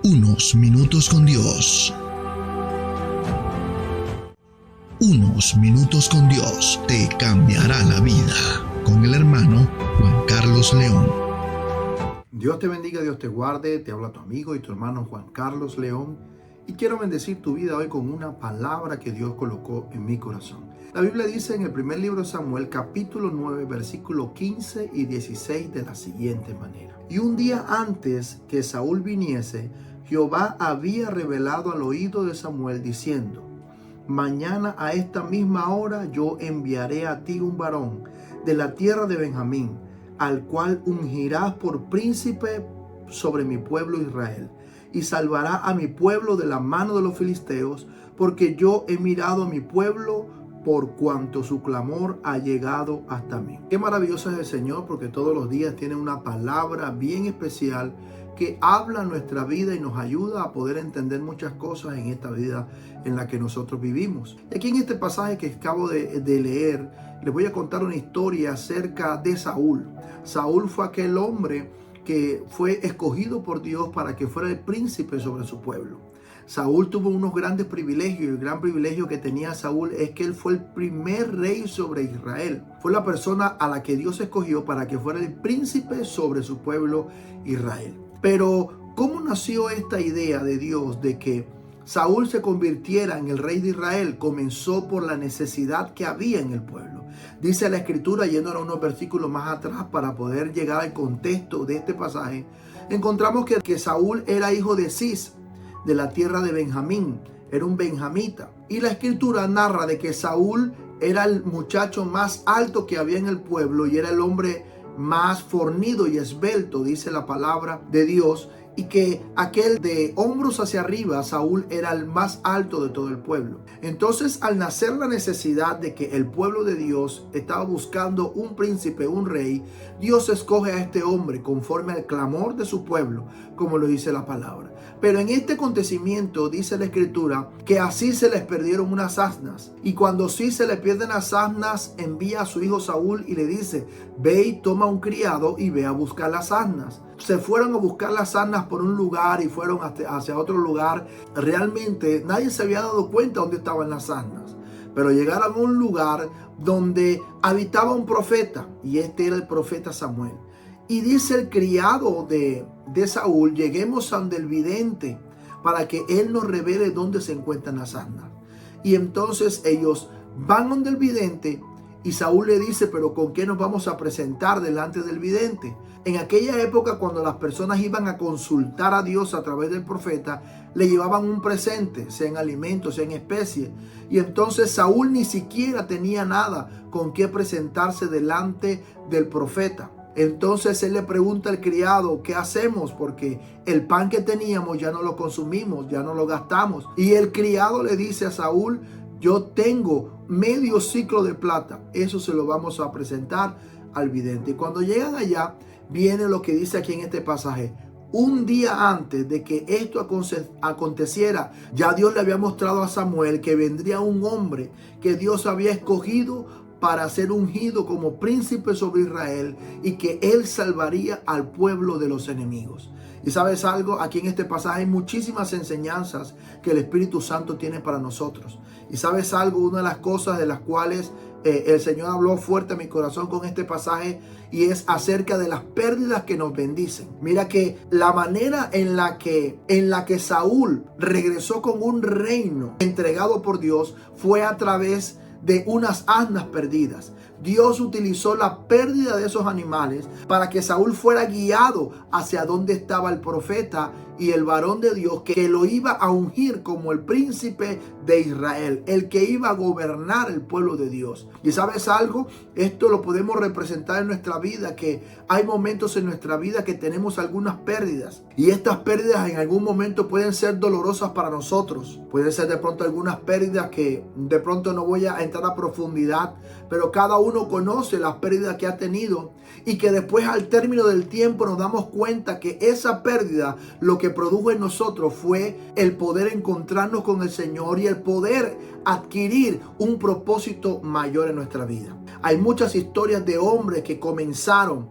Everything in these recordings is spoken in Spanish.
Unos minutos con Dios. Unos minutos con Dios te cambiará la vida. Con el hermano Juan Carlos León. Dios te bendiga, Dios te guarde. Te habla tu amigo y tu hermano Juan Carlos León. Y quiero bendecir tu vida hoy con una palabra que Dios colocó en mi corazón. La Biblia dice en el primer libro de Samuel, capítulo 9, versículos 15 y 16 de la siguiente manera. Y un día antes que Saúl viniese, Jehová había revelado al oído de Samuel diciendo: mañana a esta misma hora yo enviaré a ti un varón de la tierra de Benjamín, al cual ungirás por príncipe sobre mi pueblo Israel, y salvará a mi pueblo de la mano de los filisteos, porque yo he mirado a mi pueblo por cuanto su clamor ha llegado hasta mí. Qué maravilloso es el Señor, porque todos los días tiene una palabra bien especial que habla nuestra vida y nos ayuda a poder entender muchas cosas en esta vida en la que nosotros vivimos. Y aquí en este pasaje que acabo de leer, les voy a contar una historia acerca de Saúl. Saúl fue aquel hombre que fue escogido por Dios para que fuera el príncipe sobre su pueblo. Saúl tuvo unos grandes privilegios, y el gran privilegio que tenía Saúl es que él fue el primer rey sobre Israel. Fue la persona a la que Dios escogió para que fuera el príncipe sobre su pueblo Israel. Pero, ¿cómo nació esta idea de Dios de que Saúl se convirtiera en el rey de Israel? Comenzó por la necesidad que había en el pueblo. Dice la Escritura, yéndonos unos versículos más atrás para poder llegar al contexto de este pasaje, encontramos que Saúl era hijo de Cis, de la tierra de Benjamín, era un benjamita. Y la Escritura narra de que Saúl era el muchacho más alto que había en el pueblo y era el hombre más fornido y esbelto, dice la palabra de Dios, y que aquel de hombros hacia arriba, Saúl, era el más alto de todo el pueblo. Entonces, al nacer la necesidad de que el pueblo de Dios estaba buscando un príncipe, un rey, Dios escoge a este hombre conforme al clamor de su pueblo, como lo dice la palabra. Pero en este acontecimiento dice la Escritura que así se les perdieron unas asnas. Y cuando sí se le pierden las asnas, envía a su hijo Saúl y le dice: ve y toma un criado y ve a buscar las asnas. Se fueron a buscar las asnas por un lugar y fueron hacia otro lugar. Realmente nadie se había dado cuenta dónde estaban las asnas. Pero llegaron a un lugar donde habitaba un profeta, y este era el profeta Samuel. Y dice el criado de Saúl: lleguemos ante el vidente para que él nos revele dónde se encuentran las asnas. Y entonces ellos van donde el vidente, y Saúl le dice: pero ¿con qué nos vamos a presentar delante del vidente? En aquella época, cuando las personas iban a consultar a Dios a través del profeta, le llevaban un presente, sea en alimentos, sea en especies. Y entonces Saúl ni siquiera tenía nada con qué presentarse delante del profeta. Entonces él le pregunta al criado: ¿qué hacemos? Porque el pan que teníamos ya no lo consumimos, ya no lo gastamos. Y el criado le dice a Saúl: yo tengo medio ciclo de plata, eso se lo vamos a presentar al vidente. Y cuando llegan allá, viene lo que dice aquí en este pasaje: un día antes de que esto aconteciera, ya Dios le había mostrado a Samuel que vendría un hombre que Dios había escogido para ser ungido como príncipe sobre Israel, y que él salvaría al pueblo de los enemigos. Y sabes algo, aquí en este pasaje hay muchísimas enseñanzas que el Espíritu Santo tiene para nosotros. Y sabes algo, una de las cosas de las cuales el Señor habló fuerte a mi corazón con este pasaje, y es acerca de las pérdidas que nos bendicen. Mira que la manera en la que Saúl regresó con un reino entregado por Dios fue a través de unas asnas perdidas. Dios utilizó la pérdida de esos animales para que Saúl fuera guiado hacia donde estaba el profeta y el varón de Dios que lo iba a ungir como el príncipe de Israel, el que iba a gobernar el pueblo de Dios. Y sabes algo, esto lo podemos representar en nuestra vida, que hay momentos en nuestra vida que tenemos algunas pérdidas, y estas pérdidas en algún momento pueden ser dolorosas para nosotros. Pueden ser de pronto algunas pérdidas que de pronto no voy a entrar a profundidad, pero cada uno conoce las pérdidas que ha tenido, y que después, al término del tiempo, nos damos cuenta que esa pérdida lo que produjo en nosotros fue el poder encontrarnos con el Señor y el poder adquirir un propósito mayor en nuestra vida. Hay muchas historias de hombres que comenzaron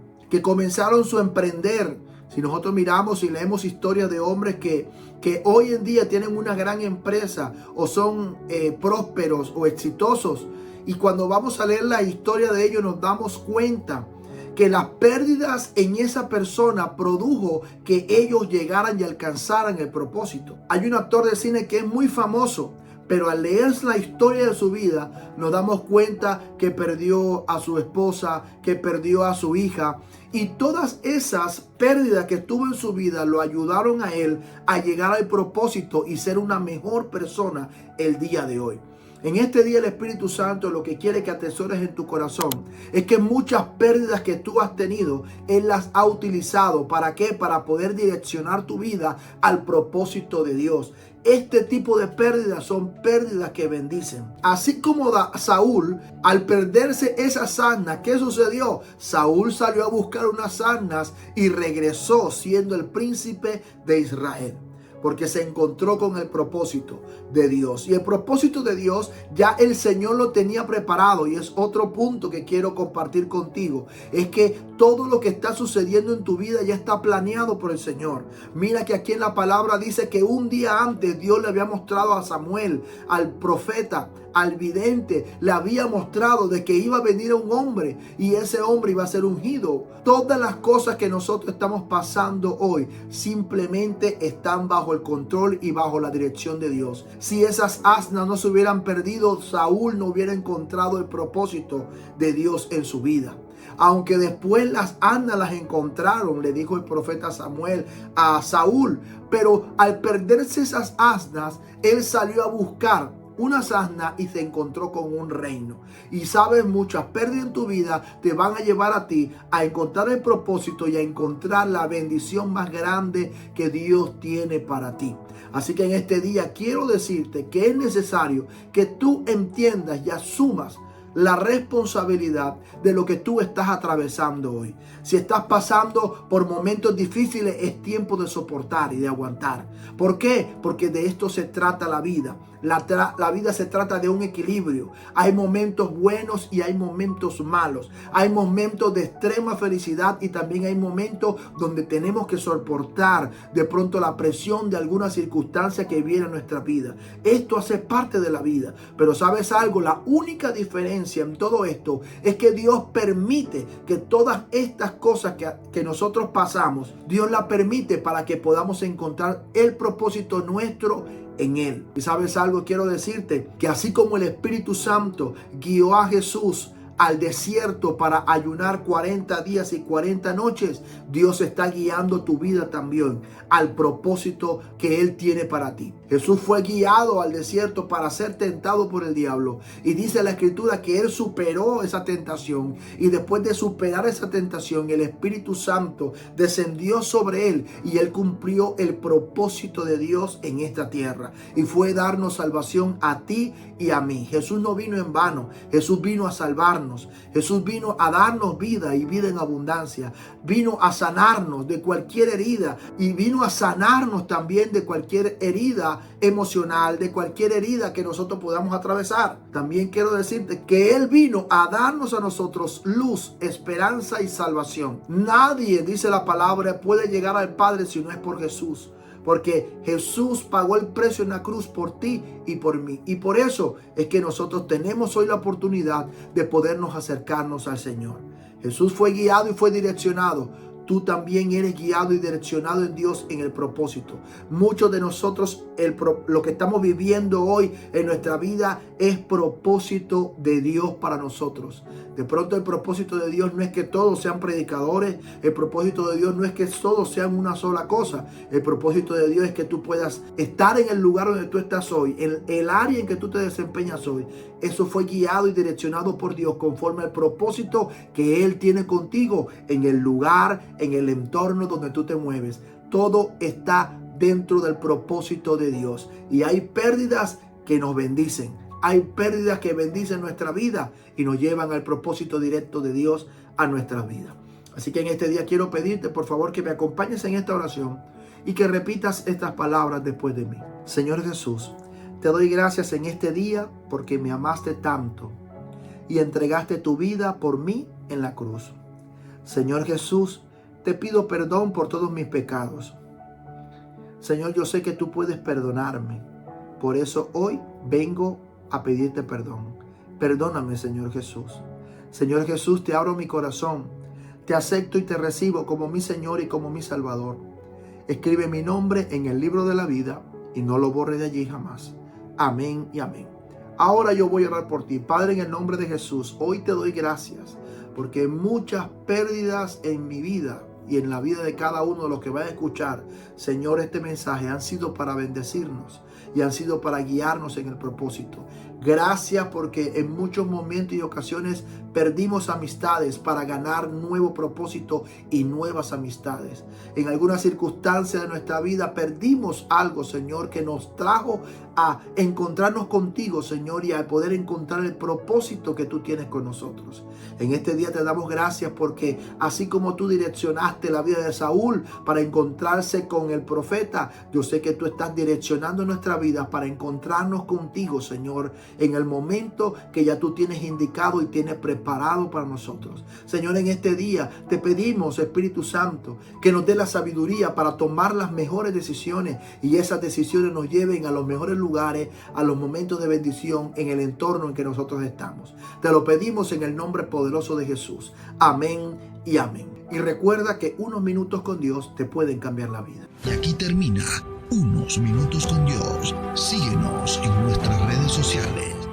su emprender Si nosotros miramos y leemos historias de hombres que hoy en día tienen una gran empresa o son prósperos o exitosos, y cuando vamos a leer la historia de ellos nos damos cuenta que las pérdidas en esa persona produjo que ellos llegaran y alcanzaran el propósito. Hay un actor de cine que es muy famoso, pero al leer la historia de su vida nos damos cuenta que perdió a su esposa, que perdió a su hija, y todas esas pérdidas que tuvo en su vida lo ayudaron a él a llegar al propósito y ser una mejor persona el día de hoy. En este día el Espíritu Santo lo que quiere que atesores en tu corazón es que muchas pérdidas que tú has tenido, Él las ha utilizado. ¿Para qué? Para poder direccionar tu vida al propósito de Dios. Este tipo de pérdidas son pérdidas que bendicen. Así como Saúl, al perderse esas asnas, ¿qué sucedió? Saúl salió a buscar unas asnas y regresó siendo el príncipe de Israel, porque se encontró con el propósito de Dios. Y el propósito de Dios ya el Señor lo tenía preparado. Y es otro punto que quiero compartir contigo. Es que todo lo que está sucediendo en tu vida ya está planeado por el Señor. Mira que aquí en la palabra dice que un día antes Dios le había mostrado a Samuel, al profeta, al vidente, le había mostrado de que iba a venir un hombre y ese hombre iba a ser ungido. Todas las cosas que nosotros estamos pasando hoy simplemente están bajo el control y bajo la dirección de Dios. Si esas asnas no se hubieran perdido, Saúl no hubiera encontrado el propósito de Dios en su vida. Aunque después las asnas las encontraron, le dijo el profeta Samuel a Saúl, pero al perderse esas asnas, él salió a buscar unas asnas y se encontró con un reino. Y sabes, muchas pérdidas en tu vida te van a llevar a ti a encontrar el propósito y a encontrar la bendición más grande que Dios tiene para ti. Así que en este día quiero decirte que es necesario que tú entiendas y asumas la responsabilidad de lo que tú estás atravesando hoy. Si estás pasando por momentos difíciles, es tiempo de soportar y de aguantar. ¿Por qué? Porque de esto se trata la vida. La vida se trata de un equilibrio. Hay momentos buenos y hay momentos malos. Hay momentos de extrema felicidad y también hay momentos donde tenemos que soportar de pronto la presión de alguna circunstancia que viene a nuestra vida. Esto hace parte de la vida. Pero ¿sabes algo? La única diferencia en todo esto es que Dios permite que todas estas cosas que nosotros pasamos, Dios la permite para que podamos encontrar el propósito nuestro en Él. Y sabes algo, quiero decirte que así como el Espíritu Santo guió a Jesús al desierto para ayunar 40 días y 40 noches, Dios está guiando tu vida también al propósito que Él tiene para ti. Jesús fue guiado al desierto para ser tentado por el diablo. Y dice la Escritura que Él superó esa tentación. Y después de superar esa tentación, el Espíritu Santo descendió sobre Él. Y Él cumplió el propósito de Dios en esta tierra. Y fue darnos salvación a ti y a mí. Jesús no vino en vano. Jesús vino a salvarnos. Jesús vino a darnos vida y vida en abundancia. Vino a sanarnos de cualquier herida. Y vino a sanarnos también de cualquier herida emocional, de cualquier herida que nosotros podamos atravesar. También quiero decirte que Él vino a darnos a nosotros luz, esperanza y salvación. Nadie, dice la palabra, puede llegar al Padre si no es por Jesús. Porque Jesús pagó el precio en la cruz por ti y por mí. Y por eso es que nosotros tenemos hoy la oportunidad de podernos acercarnos al Señor. Jesús fue guiado y fue direccionado. Tú también eres guiado y direccionado en Dios en el propósito. Muchos de nosotros, lo que estamos viviendo hoy en nuestra vida es propósito de Dios para nosotros. De pronto el propósito de Dios no es que todos sean predicadores. El propósito de Dios no es que todos sean una sola cosa. El propósito de Dios es que tú puedas estar en el lugar donde tú estás hoy, en el área en que tú te desempeñas hoy. Eso fue guiado y direccionado por Dios conforme al propósito que Él tiene contigo en el lugar, en el entorno donde tú te mueves. Todo está dentro del propósito de Dios. Y hay pérdidas que nos bendicen. Hay pérdidas que bendicen nuestra vida y nos llevan al propósito directo de Dios a nuestras vidas. Así que en este día quiero pedirte, por favor, que me acompañes en esta oración y que repitas estas palabras después de mí. Señor Jesús, te doy gracias en este día porque me amaste tanto y entregaste tu vida por mí en la cruz. Señor Jesús, te pido perdón por todos mis pecados. Señor, yo sé que tú puedes perdonarme. Por eso hoy vengo a pedirte perdón. Perdóname, Señor Jesús. Señor Jesús, te abro mi corazón. Te acepto y te recibo como mi Señor y como mi Salvador. Escribe mi nombre en el libro de la vida y no lo borre de allí jamás. Amén y amén. Ahora yo voy a orar por ti. Padre, en el nombre de Jesús, hoy te doy gracias porque muchas pérdidas en mi vida y en la vida de cada uno de los que va a escuchar, Señor, este mensaje han sido para bendecirnos y han sido para guiarnos en el propósito. Gracias porque en muchos momentos y ocasiones perdimos amistades para ganar nuevo propósito y nuevas amistades. En algunas circunstancias de nuestra vida perdimos algo, Señor, que nos trajo a encontrarnos contigo, Señor, y a poder encontrar el propósito que tú tienes con nosotros. En este día te damos gracias porque así como tú direccionaste la vida de Saúl para encontrarse con el profeta, yo sé que tú estás direccionando nuestra vida para encontrarnos contigo, Señor, en el momento que ya tú tienes indicado y tienes preparado para nosotros. Señor, en este día te pedimos, Espíritu Santo, que nos dé la sabiduría para tomar las mejores decisiones y esas decisiones nos lleven a los mejores lugares, a los momentos de bendición en el entorno en que nosotros estamos. Te lo pedimos en el nombre poderoso de Jesús. Amén y amén. Y recuerda que unos minutos con Dios te pueden cambiar la vida. Y aquí termina Unos Minutos con Dios. Síguenos en nuestras redes sociales.